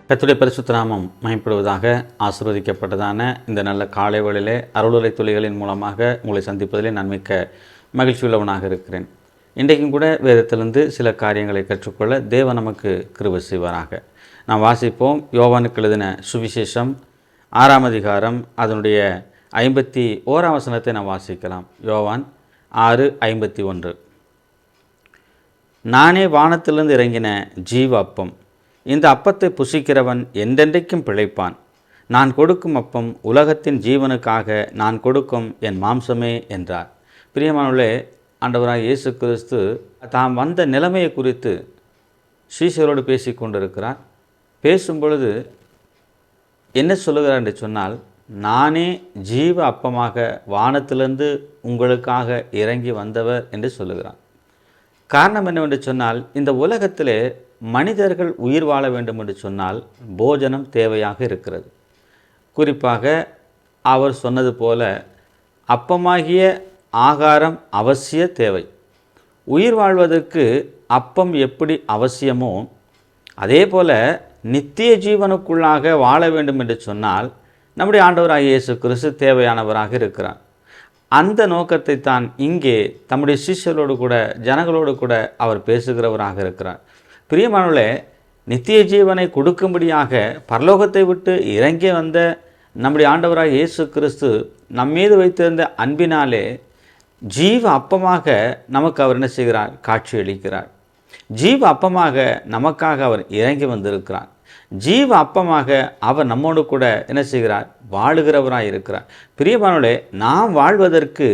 கர்த்தருடைய பரிசுத்த நாமம் மகிமைப்படுவதாக. ஆசீர்வதிக்கப்பட்டதான இந்த நல்ல காலை வேளையிலே அருளுரை துளிகளின் மூலமாக உங்களை சந்திப்பதிலே நான் மிக்க மகிழ்ச்சியுள்ளவனாக இருக்கிறேன். இன்றைக்கும் கூட வேதத்திலிருந்து சில காரியங்களை கற்றுக்கொள்ள தேவன் நமக்கு கிருபை செய்வாராக. நாம் வாசிப்போம். யோவானுக்கு எழுதின சுவிசேஷம் 6ஆம் அதிகாரம் அதனுடைய 51ஆம் வசனத்தை நாம் வாசிக்கலாம். யோவான் 6:51. நானே வானத்திலிருந்து இறங்கின ஜீவ அப்பம். இந்த அப்பத்தை புசிக்கிறவன் என்றென்றைக்கும் பிழைப்பான். நான் கொடுக்கும் அப்பம் உலகத்தின் ஜீவனுக்காக நான் கொடுக்கும் என் மாம்சமே என்றார். பிரியமானவர்களே, ஆண்டவராக இயேசு கிறிஸ்து தாம் வந்த நிலைமையை குறித்து சீஷரோடு பேசி கொண்டிருக்கிறார். பேசும் பொழுது என்ன சொல்லுகிறார் என்று சொன்னால், நானே ஜீவ அப்பமாக வானத்திலிருந்து உங்களுக்காக இறங்கி வந்தவர் என்று சொல்லுகிறார். காரணம் என்னவென்று சொன்னால், இந்த உலகத்திலே மனிதர்கள் உயிர் வாழ வேண்டும் என்று சொன்னால் போஜனம் தேவையாக இருக்கிறது. குறிப்பாக அவர் சொன்னது போல அப்பமாகிய ஆகாரம் அவசிய தேவை. உயிர் வாழ்வதற்கு அப்பம் எப்படி அவசியமோ அதே போல நித்திய ஜீவனுக்குள்ளாக வாழ வேண்டும் என்று சொன்னால் நம்முடைய ஆண்டவராகிய இயேசு கிறிஸ்து தேவையானவராக இருக்கிறார். அந்த நோக்கத்தை தான் இங்கே தம்முடைய சிஷ்யரோடு கூட ஜனங்களோடு கூட அவர் பேசுகிறவராக இருக்கிறார். பிரியமானவர்களே, நித்திய ஜீவனை கொடுக்கும்படியாக பரலோகத்தை விட்டு இறங்கி வந்த நம்முடைய ஆண்டவராக இயேசு கிறிஸ்து நம்மீது வைத்திருந்த அன்பினாலே ஜீவ அப்பமாக நமக்கு அவர் என்ன செய்கிறார்? காட்சியளிக்கிறார். ஜீவ அப்பமாக நமக்காக அவர் இறங்கி வந்திருக்கிறார். ஜீவ அப்பமாக அவர் நம்மோடு கூட என்ன செய்கிறார்? வாழுகிறவராக இருக்கிறார். பிரியமானவர்களே, நாம் வாழ்வதற்கு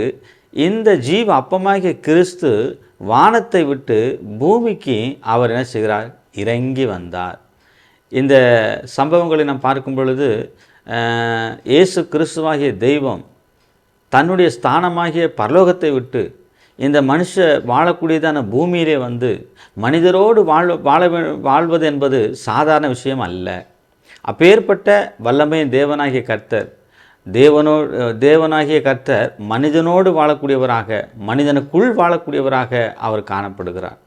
இந்த ஜீவ அப்பமாகிய கிறிஸ்து வானத்தை விட்டு பூமிக்கு அவர் என்ன செய்கிறார்? இறங்கி வந்தார். இந்த சம்பவங்களை நாம் பார்க்கும் பொழுது இயேசு கிறிஸ்துவாகிய தெய்வம் தன்னுடைய ஸ்தானமாகிய பரலோகத்தை விட்டு இந்த மனுஷ வாழக்கூடியதான பூமியிலே வந்து மனிதரோடு வாழ்வது என்பது சாதாரண விஷயம் அல்ல. அப்பேற்பட்ட வல்லமை தேவனாகிய கர்த்தர் தேவனாகிய கர்த்தர் மனிதனோடு வாழக்கூடியவராக, மனிதனுக்குள் வாழக்கூடியவராக அவர் காணப்படுகிறார்.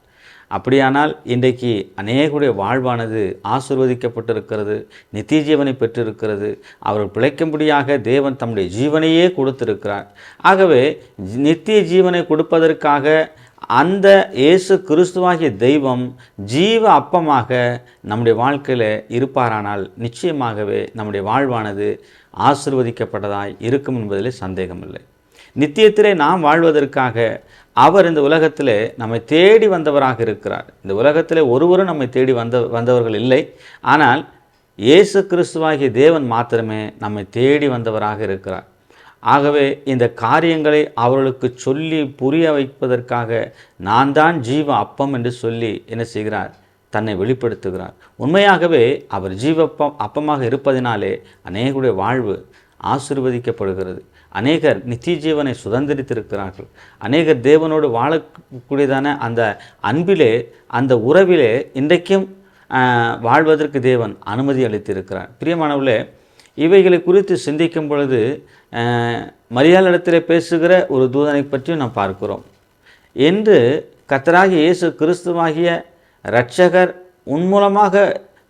அப்படியானால் இன்றைக்கு அநேகருடைய வாழ்வானது ஆசீர்வதிக்கப்பட்டிருக்கிறது, நித்திய ஜீவனை பெற்றிருக்கிறது. அவர் பிழைக்கும்படியாக தேவன் தம்முடைய ஜீவனையே கொடுத்திருக்கிறார். ஆகவே நித்திய ஜீவனை கொடுப்பதற்காக அந்த இயேசு கிறிஸ்துவாகிய தெய்வம் ஜீவ அப்பமாக நம்முடைய வாழ்க்கையில் இருப்பாரானால் நிச்சயமாகவே நம்முடைய வாழ்வானது ஆசீர்வதிக்கப்பட்டதாய் இருக்கும் என்பதிலே சந்தேகமில்லை. நித்தியத்திலே நாம் வாழ்வதற்காக அவர் இந்த உலகத்திலே நம்மை தேடி வந்தவராக இருக்கிறார். இந்த உலகத்திலே ஒருவரும் நம்மை தேடி வந்தவர்கள் இல்லை. ஆனால் இயேசு கிறிஸ்துவாகிய தேவன் மாத்திரமே நம்மை தேடி வந்தவராக இருக்கிறார். ஆகவே இந்த காரியங்களை அவர்களுக்கு சொல்லி புரிய வைப்பதற்காக நான் தான் ஜீவ அப்பம் என்று சொல்லி என்ன செய்கிறார்? தன்னை வெளிப்படுத்துகிறார். உண்மையாகவே அவர் அப்பமாக இருப்பதினாலே அநேகருடைய வாழ்வு ஆசீர்வதிக்கப்படுகிறது. அநேகர் நித்திய ஜீவனை சுதந்திரித்திருக்கிறார்கள். அநேகர் தேவனோடு வாழக்கூடியதான அந்த அன்பிலே, அந்த உறவிலே இன்றைக்கும் வாழ்வதற்கு தேவன் அனுமதி அளித்திருக்கிறார். பிரியமானவர்களே, இவைகளை குறித்து சிந்திக்கும் பொழுது மரியாளிடத்திலே பேசுகிற ஒரு தூதனை பற்றியும் நாம் பார்க்கிறோம். என்று கர்த்தராகிய இயேசு கிறிஸ்துவாகிய இரட்சகர் உன்மூலமாக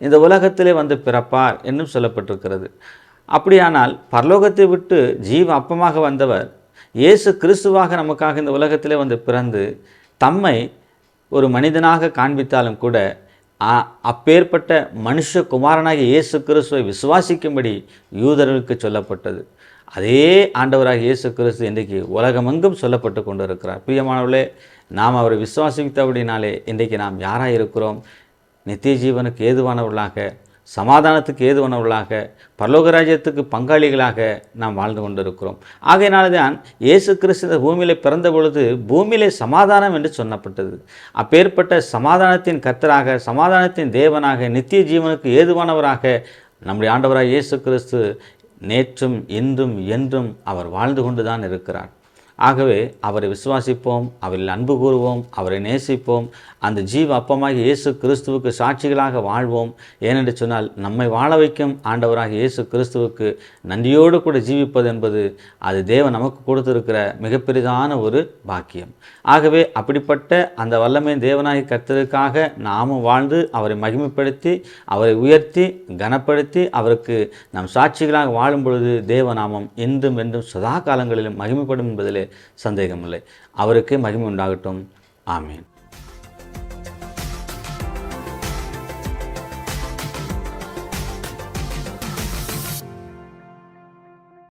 இந்த உலகத்திலே வந்து பிறப்பார் என்றும் சொல்லப்பட்டிருக்கிறது. அப்படியானால் பரலோகத்தை விட்டு ஜீவ அப்பமாக வந்தவர் இயேசு கிறிஸ்துவாக நமக்காக இந்த உலகத்திலே வந்து பிறந்து தம்மை ஒரு மனிதனாக காண்பித்தாலும் கூட அப்பேற்பட்ட மனுஷகுமாரனாகிய இயேசு கிறிஸ்துவை விசுவாசிக்கும்படி யூதர்களுக்கு சொல்லப்பட்டது. அதே ஆண்டவராகிய இயேசு கிறிஸ்து இன்றைக்கு உலகமெங்கும் சொல்லப்பட்டு கொண்டு இருக்கிறார். பிரியமானவர்களே, நாம் அவரை விசுவாசித்தபடினாலே இன்றைக்கு நாம் யாராக இருக்கிறோம்? நித்திய ஜீவனுக்கு ஏதுவானவர்களாக, சமாதானத்துக்கு ஏதுவானவர்களாக, பரலோக ராஜ்யத்துக்கு பங்காளிகளாக நாம் வாழ்ந்து கொண்டிருக்கிறோம். ஆகையினால்தான் இயேசு கிறிஸ்து பூமியிலே பிறந்த பொழுது பூமியிலே சமாதானம் என்று சொல்லப்பட்டது. அப்பேற்பட்ட சமாதானத்தின் கர்த்தராக, சமாதானத்தின் தேவனாக, நித்திய ஜீவனுக்கு ஏதுவானவராக நம்முடைய ஆண்டவராக இயேசு கிறிஸ்து நேற்றும் இன்றும் என்றும் அவர் வாழ்ந்து கொண்டு தான் இருக்கிறார். ஆகவே அவரை விசுவாசிப்போம், அவரில் அன்பு கூறுவோம், அவரை நேசிப்போம், அந்த ஜீவ அப்பமாகிய இயேசு கிறிஸ்துவுக்கு சாட்சிகளாக வாழ்வோம். ஏனென்று சொன்னால் நம்மை வாழ வைக்கும் ஆண்டவராகிய இயேசு கிறிஸ்துவுக்கு நன்றியோடு கூட ஜீவிப்பது என்பது அது தேவன் நமக்கு கொடுத்திருக்கிற மிகப்பெரிதான ஒரு பாக்கியம். ஆகவே அப்படிப்பட்ட அந்த வல்லமை தேவனாகி கர்த்தருக்காக நாமும் வாழ்ந்து அவரை மகிமைப்படுத்தி அவரை உயர்த்தி கனப்படுத்தி அவருக்கு நாம் சாட்சிகளாக வாழும் பொழுது தேவநாமம் இன்றும் என்றும் சதா காலங்களிலும் மகிமைப்படும் என்பதிலே சந்தேகமில்லை. அவருக்கே மகிமை உண்டாகட்டும். ஆமீன்.